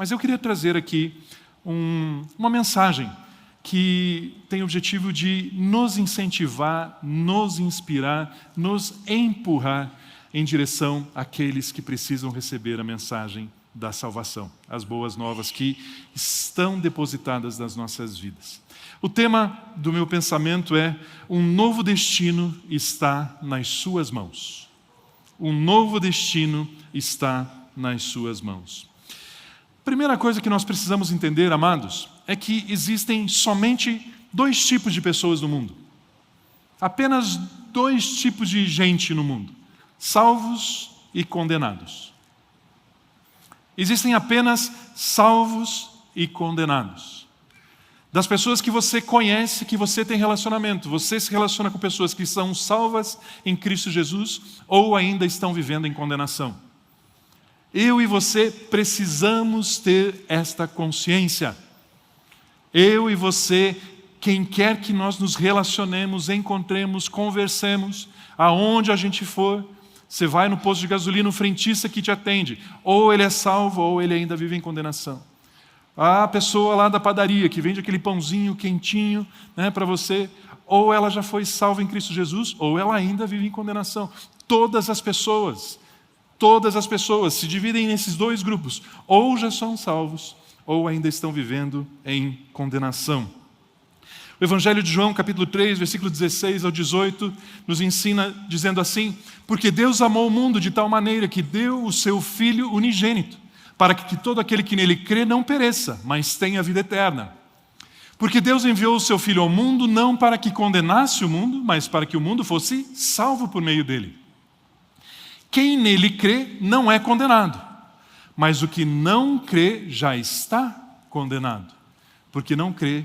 Mas eu queria trazer aqui uma mensagem que tem o objetivo de nos incentivar, nos inspirar, nos empurrar em direção àqueles que precisam receber a mensagem da salvação, as boas novas que estão depositadas nas nossas vidas. O tema do meu pensamento é: um novo destino está nas suas mãos. Um novo destino está nas suas mãos. Primeira coisa que nós precisamos entender, amados, é que existem somente 2 tipos de pessoas no mundo. Apenas 2 tipos de gente no mundo: salvos e condenados. Existem apenas salvos e condenados. Das pessoas que você conhece, que você tem relacionamento, você se relaciona com pessoas que são salvas em Cristo Jesus ou ainda estão vivendo em condenação. Eu e você precisamos ter esta consciência. Eu e você, quem quer que nós nos relacionemos, encontremos, conversemos, aonde a gente for, você vai no posto de gasolina, o frentista que te atende, ou ele é salvo ou ele ainda vive em condenação. A pessoa lá da padaria que vende aquele pãozinho quentinho, para você, ou ela já foi salva em Cristo Jesus, ou ela ainda vive em condenação. Todas as pessoas se dividem nesses 2 grupos, ou já são salvos, ou ainda estão vivendo em condenação. O Evangelho de João, capítulo 3, versículo 16 ao 18, nos ensina dizendo assim: porque Deus amou o mundo de tal maneira que deu o seu Filho unigênito, para que todo aquele que nele crê não pereça, mas tenha vida eterna. Porque Deus enviou o seu Filho ao mundo não para que condenasse o mundo, mas para que o mundo fosse salvo por meio dele. Quem nele crê não é condenado, mas o que não crê já está condenado, porque não crê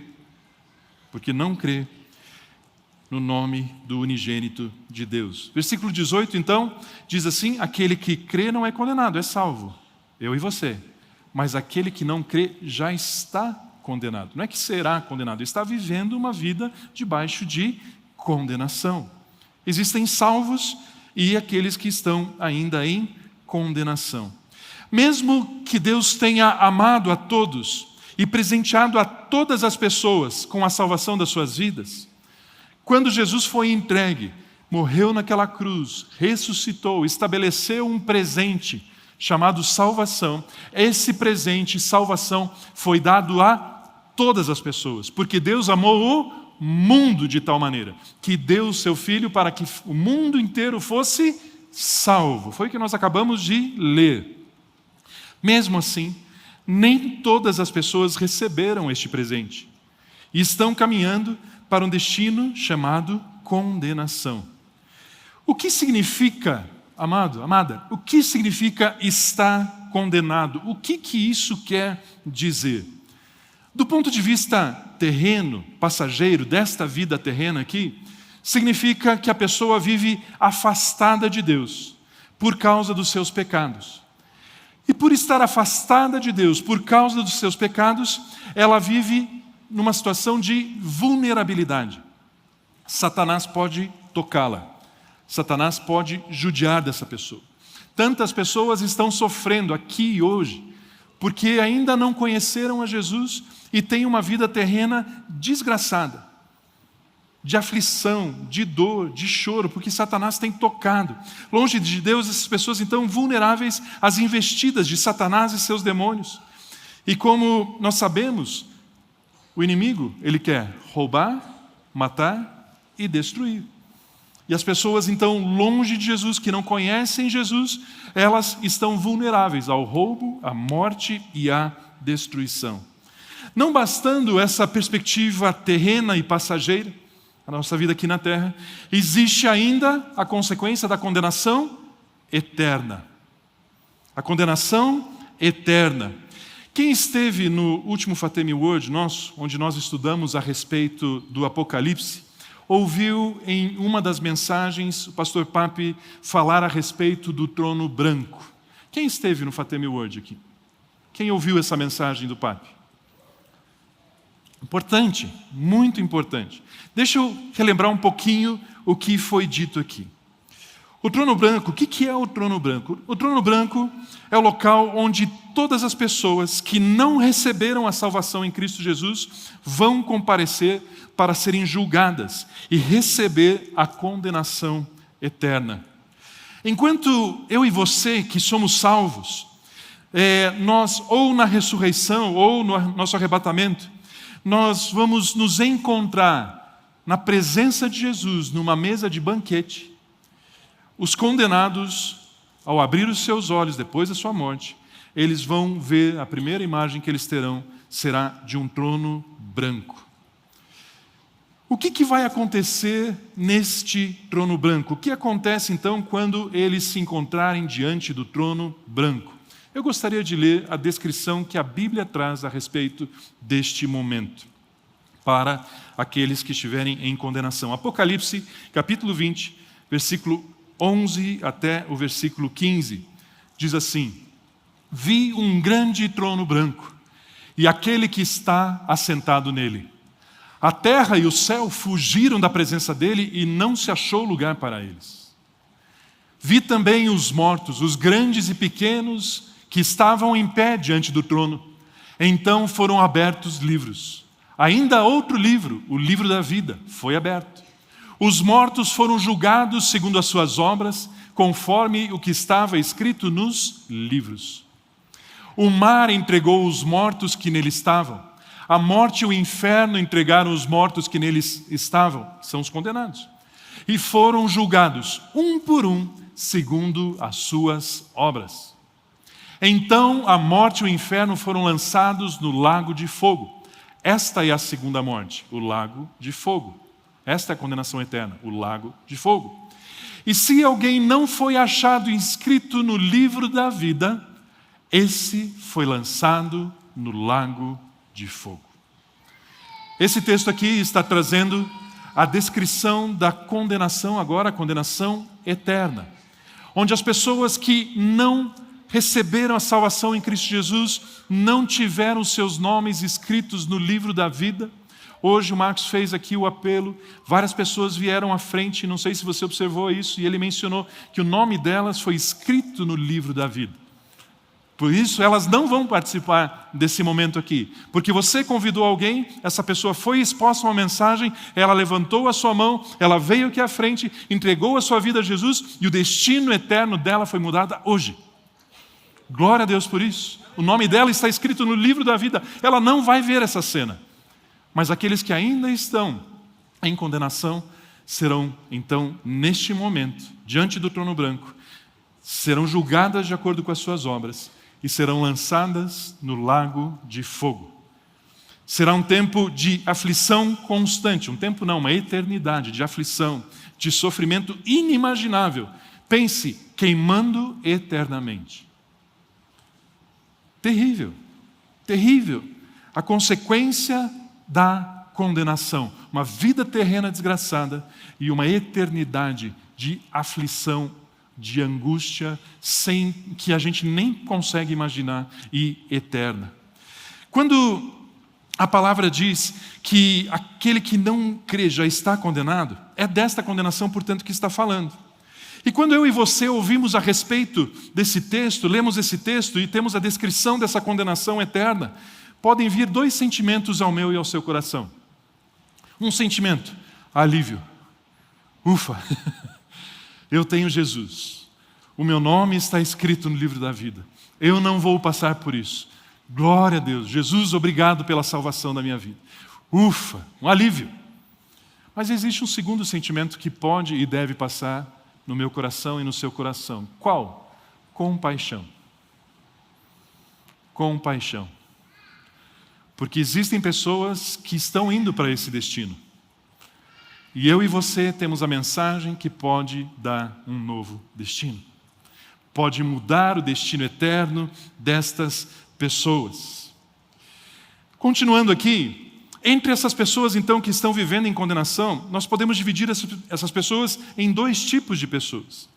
no nome do unigênito de Deus. Versículo 18, então, diz assim: aquele que crê não é condenado, é salvo, eu e você. Mas aquele que não crê já está condenado. Não é que será condenado, está vivendo uma vida debaixo de condenação. Existem salvos e aqueles que estão ainda em condenação. Mesmo que Deus tenha amado a todos e presenteado a todas as pessoas com a salvação das suas vidas, quando Jesus foi entregue, morreu naquela cruz, ressuscitou, estabeleceu um presente chamado salvação, esse presente, salvação, foi dado a todas as pessoas, porque Deus amou o mundo de tal maneira que deu o seu Filho para que o mundo inteiro fosse salvo. Foi o que nós acabamos de ler. Mesmo assim, nem todas as pessoas receberam este presente e estão caminhando para um destino chamado condenação. O que significa, amado, amada, o que significa estar condenado? O que isso quer dizer? Do ponto de vista terreno, passageiro, desta vida terrena aqui, significa que a pessoa vive afastada de Deus por causa dos seus pecados. E por estar afastada de Deus por causa dos seus pecados, ela vive numa situação de vulnerabilidade. Satanás pode tocá-la. Satanás pode judiar dessa pessoa. Tantas pessoas estão sofrendo aqui e hoje porque ainda não conheceram a Jesus e têm uma vida terrena desgraçada, de aflição, de dor, de choro, porque Satanás tem tocado. Longe de Deus, essas pessoas então vulneráveis às investidas de Satanás e seus demônios. E como nós sabemos, o inimigo, ele quer roubar, matar e destruir. E as pessoas então longe de Jesus, que não conhecem Jesus, elas estão vulneráveis ao roubo, à morte e à destruição. Não bastando essa perspectiva terrena e passageira, a nossa vida aqui na terra, existe ainda a consequência da condenação eterna. A condenação eterna. Quem esteve no último Fatemi Word nosso, onde nós estudamos a respeito do Apocalipse, ouviu em uma das mensagens o pastor Papi falar a respeito do trono branco. Quem esteve no Fatemi Word aqui? Quem ouviu essa mensagem do Papi? Importante, muito importante. Deixa eu relembrar um pouquinho o que foi dito aqui. O trono branco, o que é o trono branco? O trono branco é o local onde todas as pessoas que não receberam a salvação em Cristo Jesus vão comparecer para serem julgadas e receber a condenação eterna. Enquanto eu e você, que somos salvos, nós, ou na ressurreição, ou no nosso arrebatamento, nós vamos nos encontrar na presença de Jesus, numa mesa de banquete. Os condenados, ao abrir os seus olhos depois da sua morte, eles vão ver, a primeira imagem que eles terão será de um trono branco. O que vai acontecer neste trono branco? O que acontece então quando eles se encontrarem diante do trono branco? Eu gostaria de ler a descrição que a Bíblia traz a respeito deste momento, para aqueles que estiverem em condenação. Apocalipse, capítulo 20, versículo 11 até o versículo 15, diz assim: Vi um grande trono branco, e aquele que está assentado nele. A terra e o céu fugiram da presença dele, e não se achou lugar para eles. Vi também os mortos, os grandes e pequenos, que estavam em pé diante do trono. Então foram abertos livros. Ainda outro livro, o livro da vida, foi aberto. Os mortos foram julgados segundo as suas obras, conforme o que estava escrito nos livros. O mar entregou os mortos que nele estavam. A morte e o inferno entregaram os mortos que neles estavam, são os condenados. E foram julgados, um por um, segundo as suas obras. Então a morte e o inferno foram lançados no lago de fogo. Esta é a segunda morte, o lago de fogo. Esta é a condenação eterna, o lago de fogo. E se alguém não foi achado inscrito no livro da vida, esse foi lançado no lago de fogo. Esse texto aqui está trazendo a descrição da condenação, agora a condenação eterna, onde as pessoas que não receberam a salvação em Cristo Jesus não tiveram seus nomes escritos no livro da vida. Hoje o Marcos fez aqui o apelo, várias pessoas vieram à frente, não sei se você observou isso, e ele mencionou que o nome delas foi escrito no livro da vida. Por isso elas não vão participar desse momento aqui, porque você convidou alguém, essa pessoa foi exposta a uma mensagem, ela levantou a sua mão, ela veio aqui à frente, entregou a sua vida a Jesus, e o destino eterno dela foi mudado hoje. Glória a Deus por isso. O nome dela está escrito no livro da vida. Ela não vai ver essa cena. Mas aqueles que ainda estão em condenação serão, então, neste momento, diante do trono branco, serão julgadas de acordo com as suas obras e serão lançadas no lago de fogo. Será um tempo de aflição constante, um tempo não, uma eternidade de aflição, de sofrimento inimaginável. Pense, queimando eternamente. Terrível, terrível. A consequência da condenação, uma vida terrena desgraçada e uma eternidade de aflição, de angústia, sem que a gente nem consegue imaginar, e eterna. Quando a palavra diz que aquele que não crê já está condenado, é desta condenação, portanto, que está falando. E quando eu e você ouvimos a respeito desse texto, lemos esse texto e temos a descrição dessa condenação eterna, podem vir dois sentimentos ao meu e ao seu coração. Um sentimento, alívio. Ufa, eu tenho Jesus. O meu nome está escrito no livro da vida. Eu não vou passar por isso. Glória a Deus. Jesus, obrigado pela salvação da minha vida. Ufa, um alívio. Mas existe um segundo sentimento que pode e deve passar no meu coração e no seu coração. Qual? Compaixão. Compaixão. Porque existem pessoas que estão indo para esse destino. E eu e você temos a mensagem que pode dar um novo destino. Pode mudar o destino eterno destas pessoas. Continuando aqui, entre essas pessoas então que estão vivendo em condenação, nós podemos dividir essas pessoas em dois tipos de pessoas.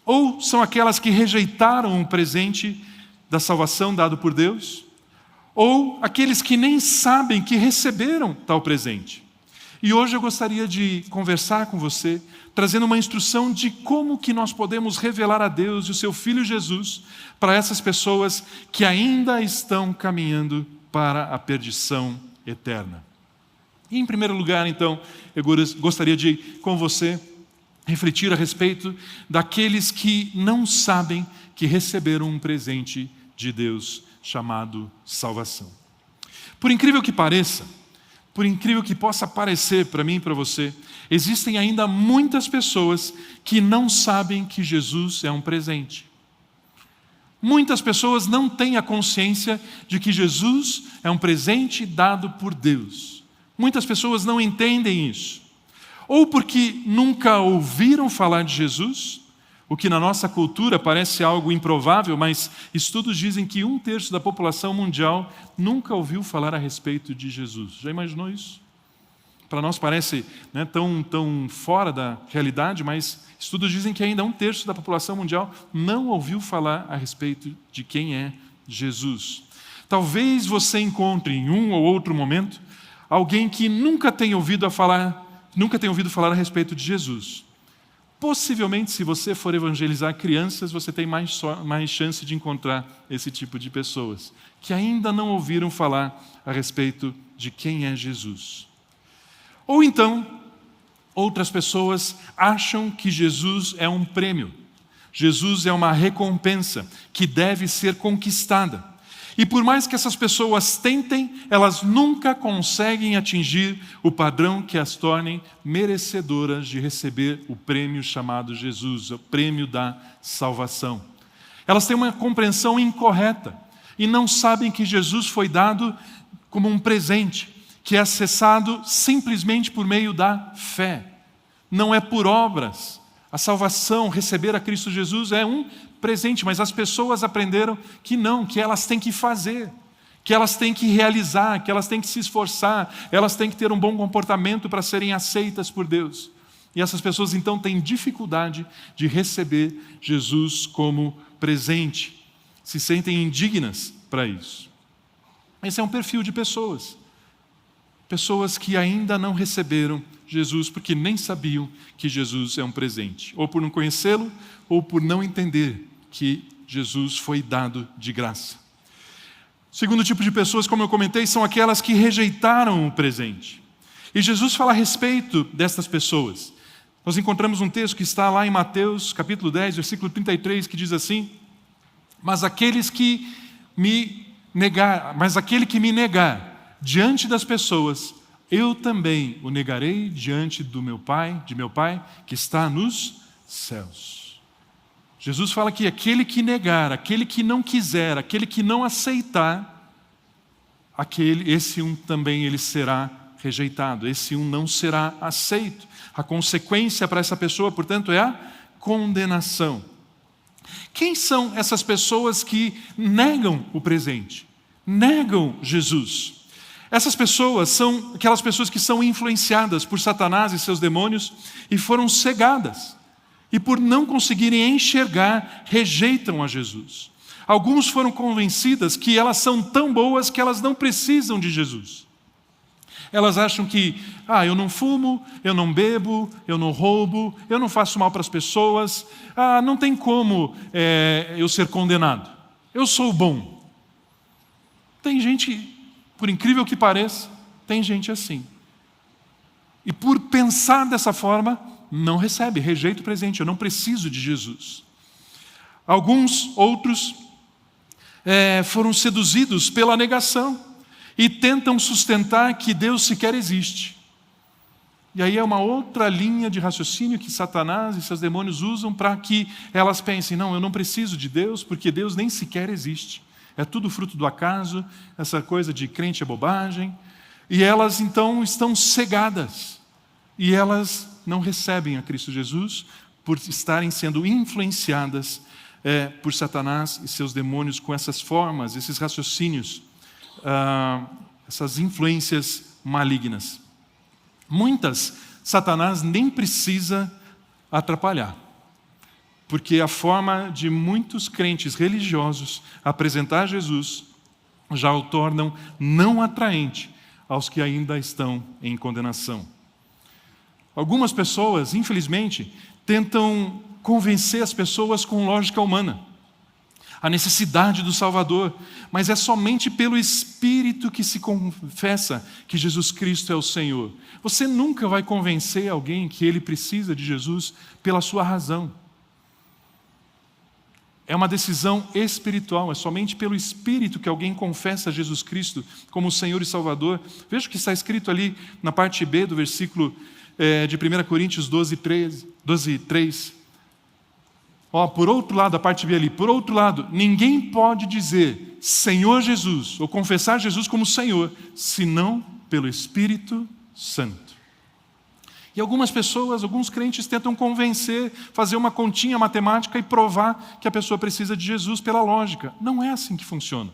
Ou são aquelas que rejeitaram o presente da salvação dado por Deus, ou aqueles que nem sabem que receberam tal presente. E hoje eu gostaria de conversar com você, trazendo uma instrução de como que nós podemos revelar a Deus e o seu Filho Jesus para essas pessoas que ainda estão caminhando para a perdição eterna. E em primeiro lugar, então, eu gostaria de, com você, refletir a respeito daqueles que não sabem que receberam um presente de Deus chamado salvação. Por incrível que pareça, por incrível que possa parecer para mim e para você, existem ainda muitas pessoas que não sabem que Jesus é um presente. Muitas pessoas não têm a consciência de que Jesus é um presente dado por Deus. Muitas pessoas não entendem isso. Ou porque nunca ouviram falar de Jesus, o que na nossa cultura parece algo improvável, mas estudos dizem que 1/3 da população mundial nunca ouviu falar a respeito de Jesus. Já imaginou isso? Para nós parece tão fora da realidade, mas estudos dizem que ainda 1/3 da população mundial não ouviu falar a respeito de quem é Jesus. Talvez você encontre em um ou outro momento alguém que nunca tenha ouvido falar a respeito de Jesus. Possivelmente, se você for evangelizar crianças, você tem mais chance de encontrar esse tipo de pessoas, que ainda não ouviram falar a respeito de quem é Jesus. Ou então, outras pessoas acham que Jesus é um prêmio. Jesus é uma recompensa que deve ser conquistada. E por mais que essas pessoas tentem, elas nunca conseguem atingir o padrão que as tornem merecedoras de receber o prêmio chamado Jesus, o prêmio da salvação. Elas têm uma compreensão incorreta e não sabem que Jesus foi dado como um presente, que é acessado simplesmente por meio da fé. Não é por obras. A salvação, receber a Cristo Jesus é um presente, mas as pessoas aprenderam que não, que elas têm que fazer, que elas têm que realizar, que elas têm que se esforçar, elas têm que ter um bom comportamento para serem aceitas por Deus. E essas pessoas então têm dificuldade de receber Jesus como presente, se sentem indignas para isso. Esse é um perfil de pessoas que ainda não receberam Jesus porque nem sabiam que Jesus é um presente, ou por não conhecê-lo, ou por não entender que Jesus foi dado de graça. O segundo tipo de pessoas, como eu comentei, são aquelas que rejeitaram o presente. E Jesus fala a respeito destas pessoas. Nós encontramos um texto que está lá em Mateus, capítulo 10, versículo 33, que diz assim: Mas aquele que me negar diante das pessoas, eu também o negarei diante de meu Pai, que está nos céus. Jesus fala que aquele que negar, aquele que não quiser, aquele que não aceitar, esse também ele será rejeitado, esse não será aceito. A consequência para essa pessoa, portanto, é a condenação. Quem são essas pessoas que negam o presente? Negam Jesus? Essas pessoas são aquelas pessoas que são influenciadas por Satanás e seus demônios e foram cegadas. E por não conseguirem enxergar, rejeitam a Jesus. Alguns foram convencidas que elas são tão boas que elas não precisam de Jesus. Elas acham que, eu não fumo, eu não bebo, eu não roubo, eu não faço mal para as pessoas, não tem como eu ser condenado. Eu sou bom. Tem gente, por incrível que pareça, tem gente assim. E por pensar dessa forma, não recebe, rejeita o presente, eu não preciso de Jesus. Alguns outros foram seduzidos pela negação e tentam sustentar que Deus sequer existe. E aí é uma outra linha de raciocínio que Satanás e seus demônios usam para que elas pensem, não, eu não preciso de Deus porque Deus nem sequer existe. É tudo fruto do acaso, essa coisa de crente é bobagem. E elas então estão cegadas. E elas não recebem a Cristo Jesus por estarem sendo influenciadas por Satanás e seus demônios com essas formas, esses raciocínios, essas influências malignas. Muitas, Satanás nem precisa atrapalhar, porque a forma de muitos crentes religiosos apresentar Jesus já o tornam não atraente aos que ainda estão em condenação. Algumas pessoas, infelizmente, tentam convencer as pessoas com lógica humana, a necessidade do Salvador, mas é somente pelo Espírito que se confessa que Jesus Cristo é o Senhor. Você nunca vai convencer alguém que ele precisa de Jesus pela sua razão. É uma decisão espiritual, é somente pelo Espírito que alguém confessa Jesus Cristo como Senhor e Salvador. Veja o que está escrito ali na parte B do versículo de 1 Coríntios 12, 3. Por outro lado, a parte B ali, por outro lado, ninguém pode dizer Senhor Jesus, ou confessar Jesus como Senhor, senão pelo Espírito Santo. E algumas pessoas, alguns crentes tentam convencer, fazer uma continha matemática e provar que a pessoa precisa de Jesus pela lógica. Não é assim que funciona.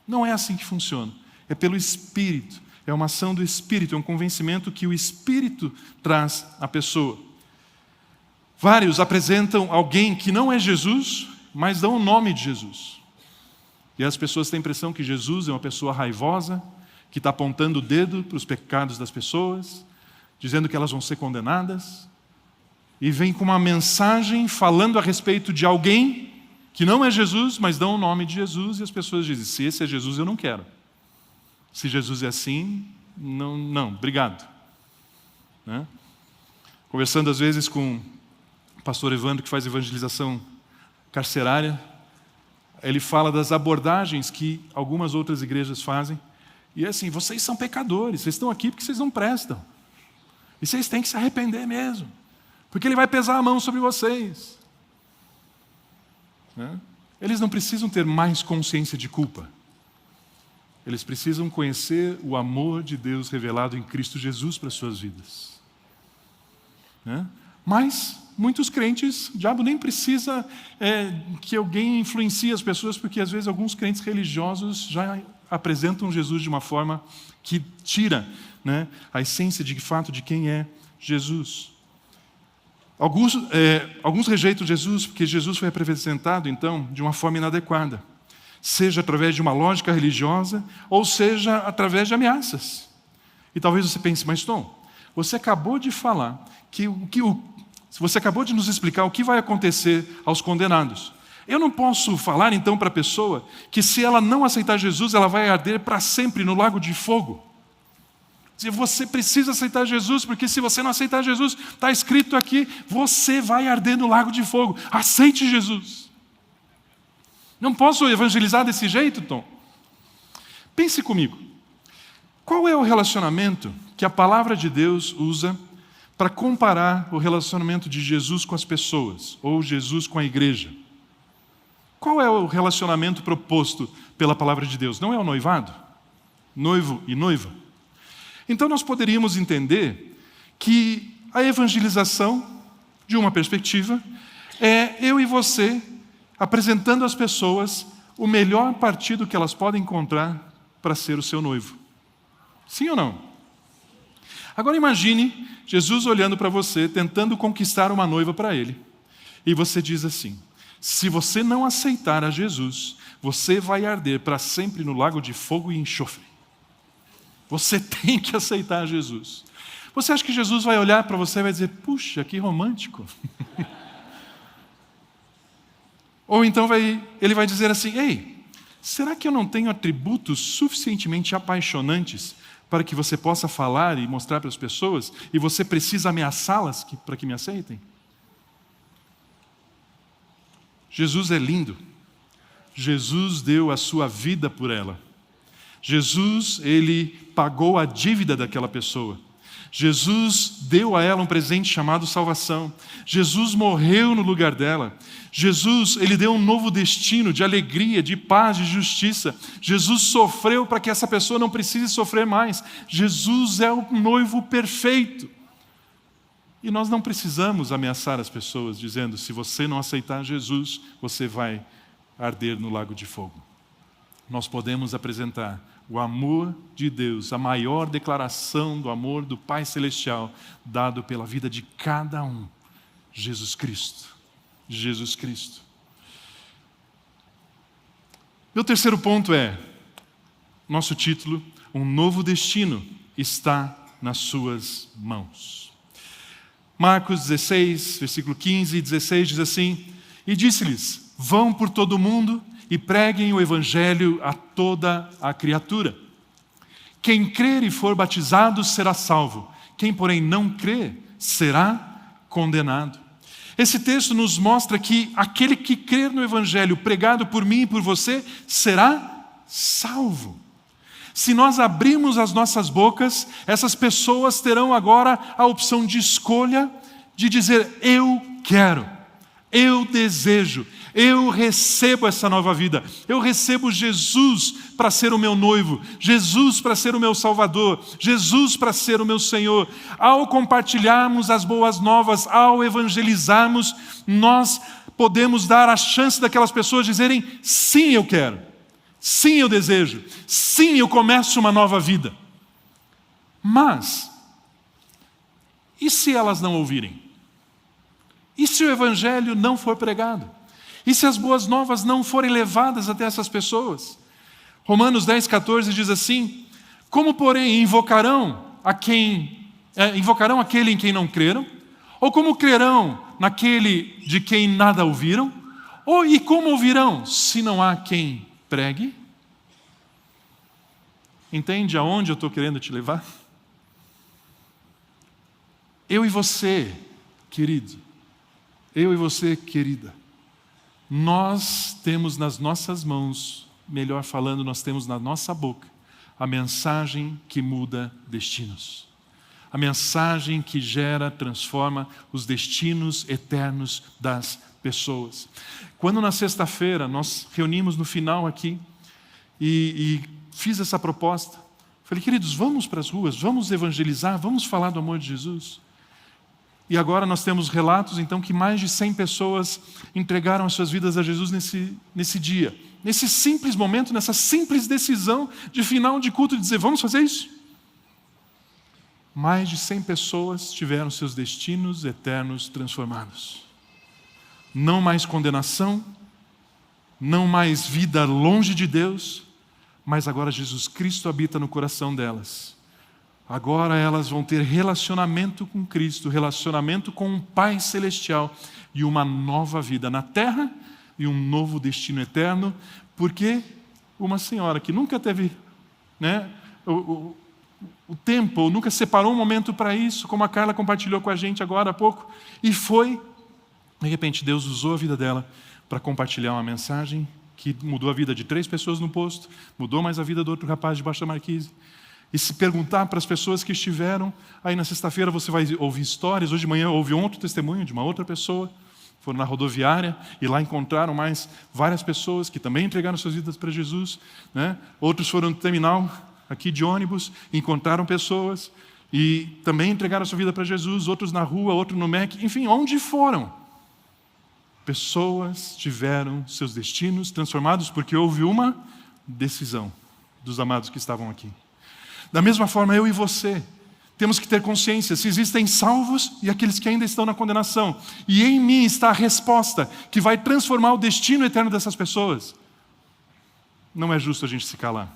Não é assim que funciona. É pelo Espírito. É uma ação do Espírito, é um convencimento que o Espírito traz à pessoa. Vários apresentam alguém que não é Jesus, mas dão o nome de Jesus. E as pessoas têm a impressão que Jesus é uma pessoa raivosa, que está apontando o dedo para os pecados das pessoas, dizendo que elas vão ser condenadas, e vem com uma mensagem falando a respeito de alguém que não é Jesus, mas dão o nome de Jesus, e as pessoas dizem, se esse é Jesus, eu não quero. Se Jesus é assim, não, obrigado. Né? Conversando às vezes com o pastor Evandro, que faz evangelização carcerária, ele fala das abordagens que algumas outras igrejas fazem, e é assim, vocês são pecadores, vocês estão aqui porque vocês não prestam. E vocês têm que se arrepender mesmo, porque ele vai pesar a mão sobre vocês. Né? Eles não precisam ter mais consciência de culpa. Eles precisam conhecer o amor de Deus revelado em Cristo Jesus para as suas vidas. Né? Mas muitos crentes, o diabo nem precisa que alguém influencie as pessoas, porque às vezes alguns crentes religiosos já apresentam Jesus de uma forma que tira, né, a essência de fato de quem é Jesus. Alguns rejeitam Jesus porque Jesus foi apresentado, então, de uma forma inadequada, seja através de uma lógica religiosa ou seja através de ameaças. E talvez você pense, mas Tom, você acabou de falar você acabou de nos explicar o que vai acontecer aos condenados. Eu não posso falar então para a pessoa que se ela não aceitar Jesus, ela vai arder para sempre no lago de fogo. Você precisa aceitar Jesus, porque se você não aceitar Jesus, está escrito aqui, você vai arder no lago de fogo. Aceite Jesus. Não posso evangelizar desse jeito, Tom? Pense comigo. Qual é o relacionamento que a palavra de Deus usa para comparar o relacionamento de Jesus com as pessoas, ou Jesus com a igreja? Qual é o relacionamento proposto pela palavra de Deus? Não é o noivado? Noivo e noiva? Então nós poderíamos entender que a evangelização, de uma perspectiva, é eu e você apresentando às pessoas o melhor partido que elas podem encontrar para ser o seu noivo. Sim ou não? Agora imagine Jesus olhando para você, tentando conquistar uma noiva para ele. E você diz assim, se você não aceitar a Jesus, você vai arder para sempre no lago de fogo e enxofre. Você tem que aceitar Jesus. Você acha que Jesus vai olhar para você e vai dizer, puxa, que romântico. Ou então ele vai dizer assim, ei, será que eu não tenho atributos suficientemente apaixonantes para que você possa falar e mostrar para as pessoas, e você precisa ameaçá-las para que me aceitem? Jesus é lindo. Jesus deu a sua vida por ela. Jesus, ele pagou a dívida daquela pessoa. Jesus deu a ela um presente chamado salvação. Jesus morreu no lugar dela. Jesus, ele deu um novo destino de alegria, de paz, de justiça. Jesus sofreu para que essa pessoa não precise sofrer mais. Jesus é o noivo perfeito. E nós não precisamos ameaçar as pessoas dizendo, se você não aceitar Jesus, você vai arder no lago de fogo. Nós podemos apresentar o amor de Deus, a maior declaração do amor do Pai Celestial, dado pela vida de cada um, Jesus Cristo. Jesus Cristo. Meu terceiro ponto é, nosso título, um novo destino está nas suas mãos. Marcos 16, versículo 15 e 16 diz assim: e disse-lhes: vão por todo o mundo e preguem o evangelho a toda a criatura. Quem crer e for batizado será salvo. Quem, porém, não crer será condenado. Esse texto nos mostra que aquele que crer no evangelho pregado por mim e por você será salvo. Se nós abrirmos as nossas bocas, essas pessoas terão agora a opção de escolha de dizer: eu quero, eu desejo, eu recebo essa nova vida, eu recebo Jesus para ser o meu noivo, Jesus para ser o meu Salvador, Jesus para ser o meu Senhor. Ao compartilharmos as boas novas, ao evangelizarmos, nós podemos dar a chance daquelas pessoas dizerem: sim, eu quero. Sim, eu desejo. Sim, eu começo uma nova vida. Mas, e se elas não ouvirem? E se o evangelho não for pregado? E se as boas novas não forem levadas até essas pessoas? Romanos 10, 14 diz assim: como, porém, invocarão aquele em quem não creram? Ou como crerão naquele de quem nada ouviram? E como ouvirão, se não há quem pregue? Entende aonde eu estou querendo te levar? Eu e você, querido, eu e você, querida, nós temos nas nossas mãos, melhor falando, nós temos na nossa boca, a mensagem que muda destinos. A mensagem que gera, transforma os destinos eternos das pessoas. Quando na sexta-feira nós reunimos no final aqui e fiz essa proposta, falei: queridos, vamos para as ruas, vamos evangelizar, vamos falar do amor de Jesus. E agora nós temos relatos então que mais de 100 pessoas entregaram as suas vidas a Jesus nesse dia, nesse simples momento, nessa simples decisão de final de culto de dizer: vamos fazer isso? Mais de 100 pessoas tiveram seus destinos eternos transformados. Não mais condenação, não mais vida longe de Deus, mas agora Jesus Cristo habita no coração delas. Agora elas vão ter relacionamento com Cristo, relacionamento com um Pai Celestial e uma nova vida na terra e um novo destino eterno, porque uma senhora que nunca teve o tempo, ou nunca separou um momento para isso, como a Carla compartilhou com a gente agora há pouco, e foi, de repente Deus usou a vida dela para compartilhar uma mensagem que mudou a vida de 3 pessoas no posto, mudou mais a vida do outro rapaz debaixo da marquise. E se perguntar para as pessoas que estiveram, aí na sexta-feira você vai ouvir histórias. Hoje de manhã houve outro testemunho de uma outra pessoa, foram na rodoviária e lá encontraram mais várias pessoas que também entregaram suas vidas para Jesus, né? Outros foram no terminal aqui de ônibus, encontraram pessoas e também entregaram sua vida para Jesus. Outros na rua, outros no MEC, enfim, onde foram? Pessoas tiveram seus destinos transformados porque houve uma decisão dos amados que estavam aqui. Da mesma forma, eu e você temos que ter consciência se existem salvos e aqueles que ainda estão na condenação. E em mim está a resposta que vai transformar o destino eterno dessas pessoas. Não é justo a gente se calar.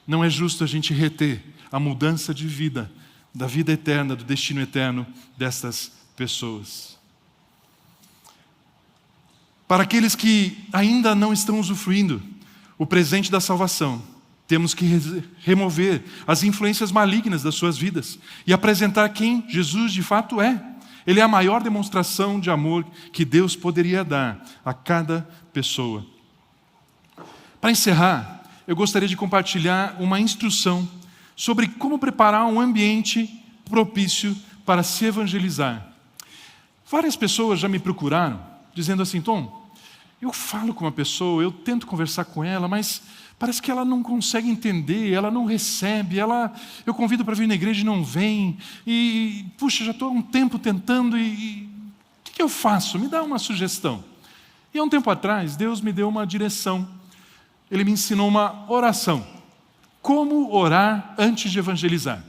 Não é justo a gente reter a mudança de vida, da vida eterna, do destino eterno dessas pessoas. Para aqueles que ainda não estão usufruindo o presente da salvação, temos que remover as influências malignas das suas vidas e apresentar quem Jesus de fato é. Ele é a maior demonstração de amor que Deus poderia dar a cada pessoa. Para encerrar, eu gostaria de compartilhar uma instrução sobre como preparar um ambiente propício para se evangelizar. Várias pessoas já me procuraram, dizendo assim: Tom, eu falo com uma pessoa, eu tento conversar com ela, mas parece que ela não consegue entender, ela não recebe, eu convido para vir na igreja e não vem, e puxa, já estou há um tempo tentando, e o que eu faço? Me dá uma sugestão. E há um tempo atrás, Deus me deu uma direção, Ele me ensinou uma oração. Como orar antes de evangelizar?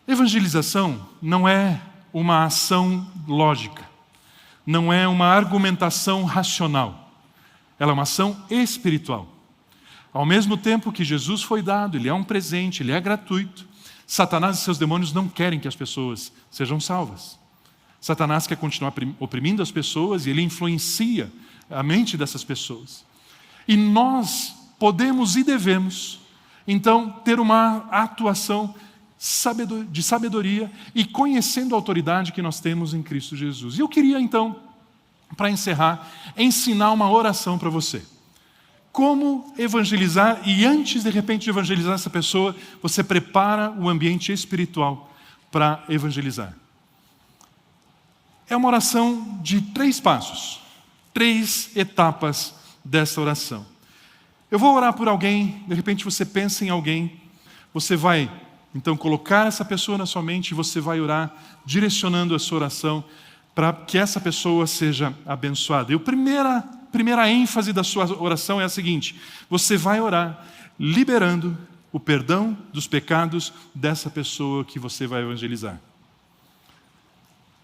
Evangelização não é uma ação lógica, não é uma argumentação racional. Ela é uma ação espiritual. Ao mesmo tempo que Jesus foi dado, Ele é um presente, Ele é gratuito. Satanás e seus demônios não querem que as pessoas sejam salvas. Satanás quer continuar oprimindo as pessoas e ele influencia a mente dessas pessoas. E nós podemos e devemos, então, ter uma atuação de sabedoria e conhecendo a autoridade que nós temos em Cristo Jesus. E eu queria, então, para encerrar, ensinar uma oração para você. Como evangelizar, e antes, de repente, de evangelizar essa pessoa, você prepara o ambiente espiritual para evangelizar. É uma oração de 3 passos, 3 etapas dessa oração. Eu vou orar por alguém, de repente você pensa em alguém, você vai, então, colocar essa pessoa na sua mente e você vai orar, direcionando a sua oração para que essa pessoa seja abençoada. E a primeira ênfase da sua oração é a seguinte: você vai orar liberando o perdão dos pecados dessa pessoa que você vai evangelizar.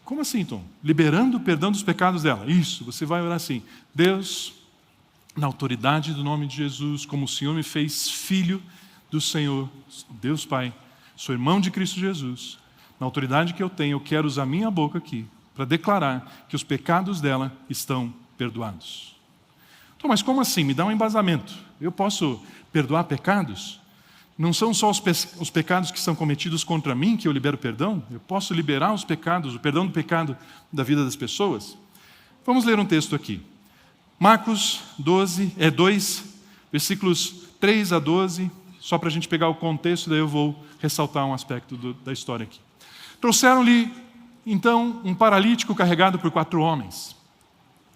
Como assim, Tom? Liberando o perdão dos pecados dela. Isso, você vai orar assim: Deus, na autoridade do nome de Jesus, como o Senhor me fez filho do Senhor, Deus Pai, sou irmão de Cristo Jesus, na autoridade que eu tenho, eu quero usar minha boca aqui para declarar que os pecados dela estão perdoados. Então, mas como assim? Me dá um embasamento. Eu posso perdoar pecados? Não são só os pecados que são cometidos contra mim que eu libero perdão? Eu posso liberar os pecados, o perdão do pecado da vida das pessoas? Vamos ler um texto aqui. Marcos 2, versículos 3 a 12, só para a gente pegar o contexto, daí eu vou ressaltar um aspecto da história aqui. Trouxeram-lhe, então, um paralítico carregado por 4 homens.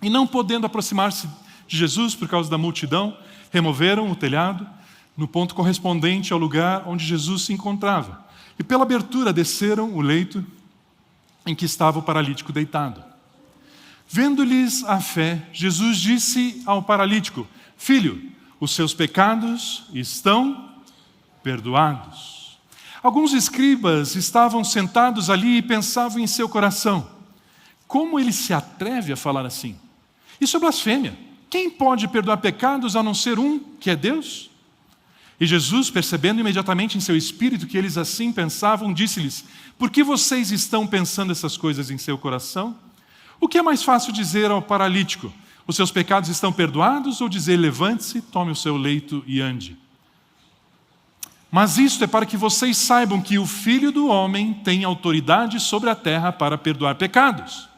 E não podendo aproximar-se de Jesus por causa da multidão, removeram o telhado no ponto correspondente ao lugar onde Jesus se encontrava. E pela abertura desceram o leito em que estava o paralítico deitado. Vendo-lhes a fé, Jesus disse ao paralítico: Filho, os seus pecados estão perdoados. Alguns escribas estavam sentados ali e pensavam em seu coração: como ele se atreve a falar assim? Isso é blasfêmia. Quem pode perdoar pecados a não ser um, que é Deus? E Jesus, percebendo imediatamente em seu espírito que eles assim pensavam, disse-lhes: por que vocês estão pensando essas coisas em seu coração? O que é mais fácil dizer ao paralítico: os seus pecados estão perdoados, ou dizer: levante-se, tome o seu leito e ande? Mas isto é para que vocês saibam que o Filho do Homem tem autoridade sobre a terra para perdoar pecados.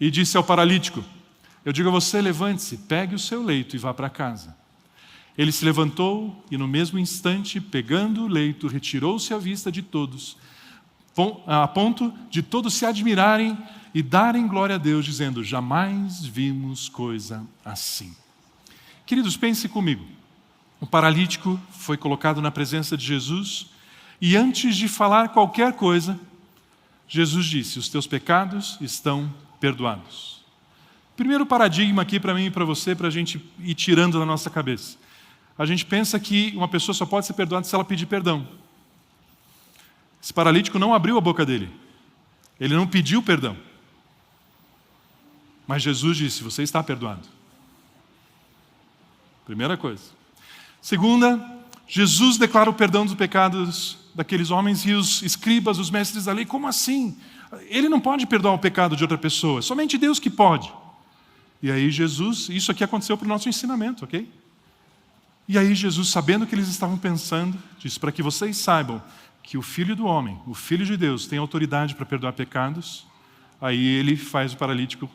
E disse ao paralítico: eu digo a você, levante-se, pegue o seu leito e vá para casa. Ele se levantou e no mesmo instante, pegando o leito, retirou-se à vista de todos, a ponto de todos se admirarem e darem glória a Deus, dizendo: jamais vimos coisa assim. Queridos, pense comigo. O paralítico foi colocado na presença de Jesus e antes de falar qualquer coisa, Jesus disse: os teus pecados estão perdoados. Primeiro paradigma aqui para mim e para você, para a gente ir tirando da nossa cabeça. A gente pensa que uma pessoa só pode ser perdoada se ela pedir perdão. Esse paralítico não abriu a boca dele. Ele não pediu perdão. Mas Jesus disse: você está perdoado. Primeira coisa. Segunda, Jesus declara o perdão dos pecados daqueles homens e os escribas, os mestres da lei: como assim? Ele não pode perdoar o pecado de outra pessoa, somente Deus que pode. E aí Jesus, isso aqui aconteceu para o nosso ensinamento, ok? E aí Jesus, sabendo o que eles estavam pensando, disse: para que vocês saibam que o Filho do Homem, o Filho de Deus, tem autoridade para perdoar pecados. Aí ele faz o paralítico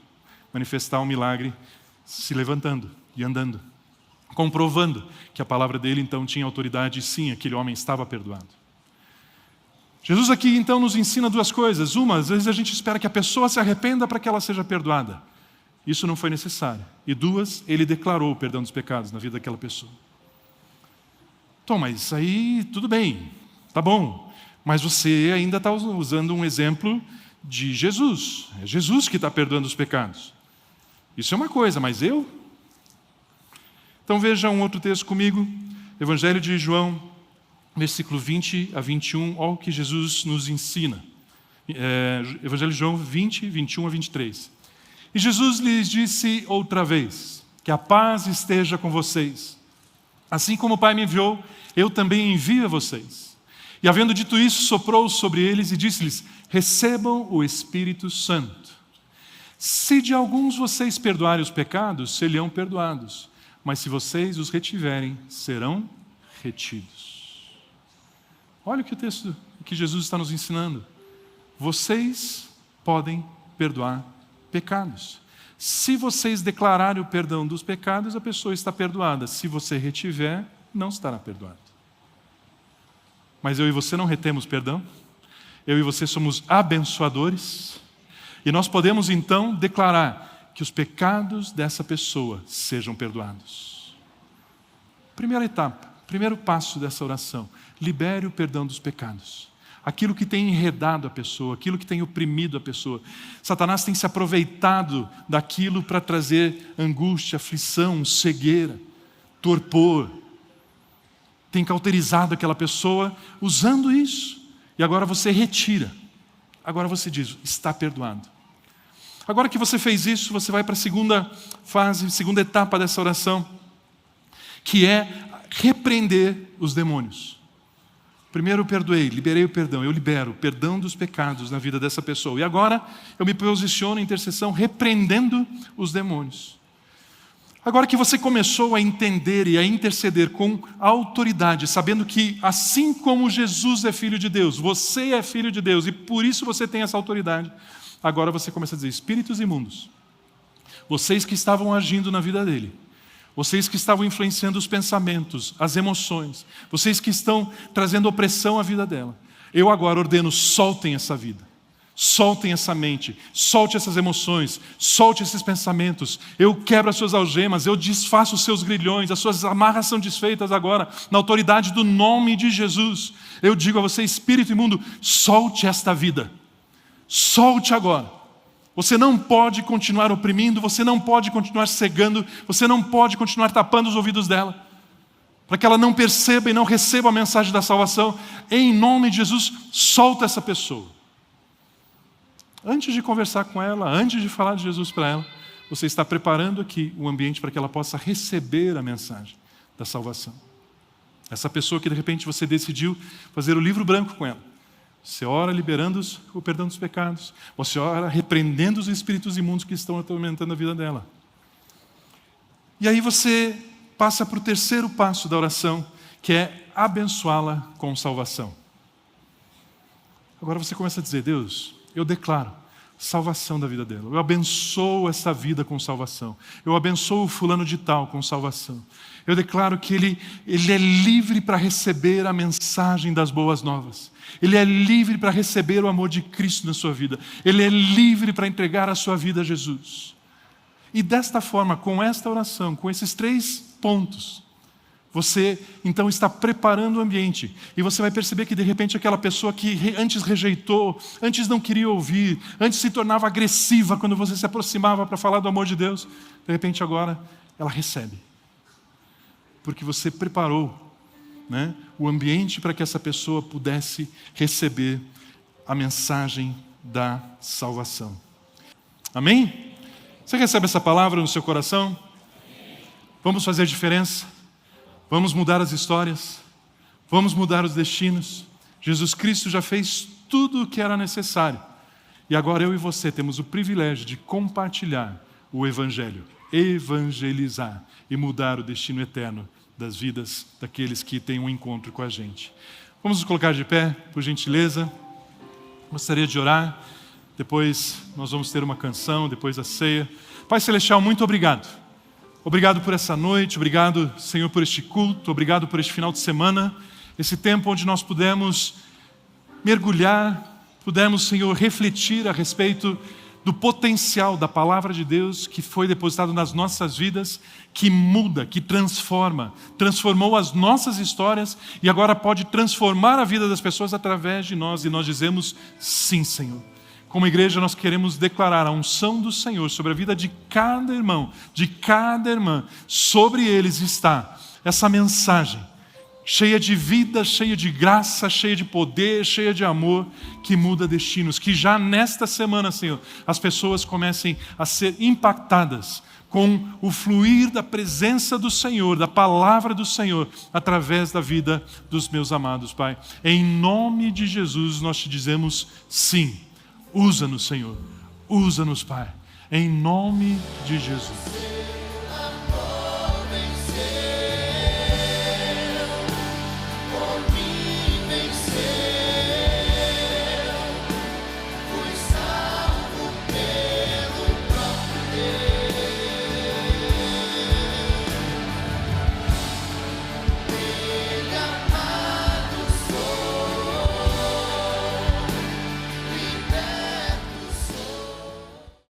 manifestar um milagre, se levantando e andando, comprovando que a palavra dele então tinha autoridade e sim, aquele homem estava perdoado. Jesus aqui então nos ensina 2 coisas. Uma, às vezes a gente espera que a pessoa se arrependa para que ela seja perdoada. Isso não foi necessário. E 2, ele declarou o perdão dos pecados na vida daquela pessoa. Então, mas aí tudo bem, tá bom. Mas você ainda está usando um exemplo de Jesus. É Jesus que está perdoando os pecados. Isso é uma coisa, mas eu? Então veja um outro texto comigo. Evangelho de João, versículo 20 a 21. Olha o que Jesus nos ensina. Evangelho de João 20, 21 a 23. E Jesus lhes disse outra vez: que a paz esteja com vocês. Assim como o Pai me enviou, eu também envio a vocês. E havendo dito isso, soprou sobre eles e disse-lhes: recebam o Espírito Santo. Se de alguns vocês perdoarem os pecados, serão perdoados. Mas se vocês os retiverem, serão retidos. Olha o que o texto que Jesus está nos ensinando. Vocês podem perdoar pecados. Se vocês declararem o perdão dos pecados, a pessoa está perdoada. Se você retiver, não estará perdoado. Mas eu e você não retemos perdão. Eu e você somos abençoadores. E nós podemos então declarar que os pecados dessa pessoa sejam perdoados. Primeira etapa, primeiro passo dessa oração: libere o perdão dos pecados. Aquilo que tem enredado a pessoa, aquilo que tem oprimido a pessoa. Satanás tem se aproveitado daquilo para trazer angústia, aflição, cegueira, torpor. Tem cauterizado aquela pessoa usando isso. E agora você retira. Agora você diz: está perdoado. Agora que você fez isso, você vai para a segunda fase, segunda etapa dessa oração, que é repreender os demônios. Primeiro eu perdoei, liberei o perdão, eu libero o perdão dos pecados na vida dessa pessoa. E agora eu me posiciono em intercessão, repreendendo os demônios. Agora que você começou a entender e a interceder com autoridade, sabendo que assim como Jesus é filho de Deus, você é filho de Deus e por isso você tem essa autoridade, agora você começa a dizer: espíritos imundos, vocês que estavam agindo na vida dele, vocês que estavam influenciando os pensamentos, as emoções, vocês que estão trazendo opressão à vida dela, eu agora ordeno: soltem essa vida. Soltem essa mente, solte essas emoções, solte esses pensamentos. Eu quebro as suas algemas, eu desfaço os seus grilhões, as suas amarras são desfeitas agora, na autoridade do nome de Jesus. Eu digo a você, espírito imundo, solte esta vida. Solte agora. Você não pode continuar oprimindo, você não pode continuar cegando, você não pode continuar tapando os ouvidos dela, para que ela não perceba e não receba a mensagem da salvação. Em nome de Jesus, solta essa pessoa. Antes de conversar com ela, antes de falar de Jesus para ela, você está preparando aqui o ambiente para que ela possa receber a mensagem da salvação. Essa pessoa que de repente você decidiu fazer o livro branco com ela. Você ora liberando o perdão dos pecados. Você ora repreendendo os espíritos imundos que estão atormentando a vida dela. E aí você passa para o terceiro passo da oração, que é abençoá-la com salvação. Agora você começa a dizer: Deus, eu declaro salvação da vida dela. Eu abençoo essa vida com salvação. Eu abençoo o fulano de tal com salvação. Eu declaro que ele é livre para receber a mensagem das boas novas. Ele é livre para receber o amor de Cristo na sua vida. Ele é livre para entregar a sua vida a Jesus. E desta forma, com esta oração, com esses 3 pontos, você então está preparando o ambiente. E você vai perceber que de repente aquela pessoa que antes rejeitou, antes não queria ouvir, antes se tornava agressiva quando você se aproximava para falar do amor de Deus, de repente agora ela recebe. Porque você preparou, né, o ambiente para que essa pessoa pudesse receber a mensagem da salvação. Amém? Você recebe essa palavra no seu coração? Vamos fazer diferença? Vamos mudar as histórias, vamos mudar os destinos. Jesus Cristo já fez tudo o que era necessário. E agora eu e você temos o privilégio de compartilhar o Evangelho, evangelizar e mudar o destino eterno das vidas daqueles que têm um encontro com a gente. Vamos nos colocar de pé, por gentileza. Gostaria de orar, depois nós vamos ter uma canção, depois a ceia. Pai Celestial, muito obrigado. Obrigado por essa noite, obrigado, Senhor, por este culto, obrigado por este final de semana, esse tempo onde nós pudemos mergulhar, pudemos, Senhor, refletir a respeito do potencial da palavra de Deus que foi depositado nas nossas vidas, que muda, que transforma, transformou as nossas histórias e agora pode transformar a vida das pessoas através de nós, e nós dizemos sim, Senhor. Como igreja, nós queremos declarar a unção do Senhor sobre a vida de cada irmão, de cada irmã. Sobre eles está essa mensagem, cheia de vida, cheia de graça, cheia de poder, cheia de amor, que muda destinos. Que já nesta semana, Senhor, as pessoas comecem a ser impactadas com o fluir da presença do Senhor, da palavra do Senhor, através da vida dos meus amados, Pai. Em nome de Jesus nós te dizemos sim. Usa-nos, Senhor. Usa-nos, Pai. Em nome de Jesus.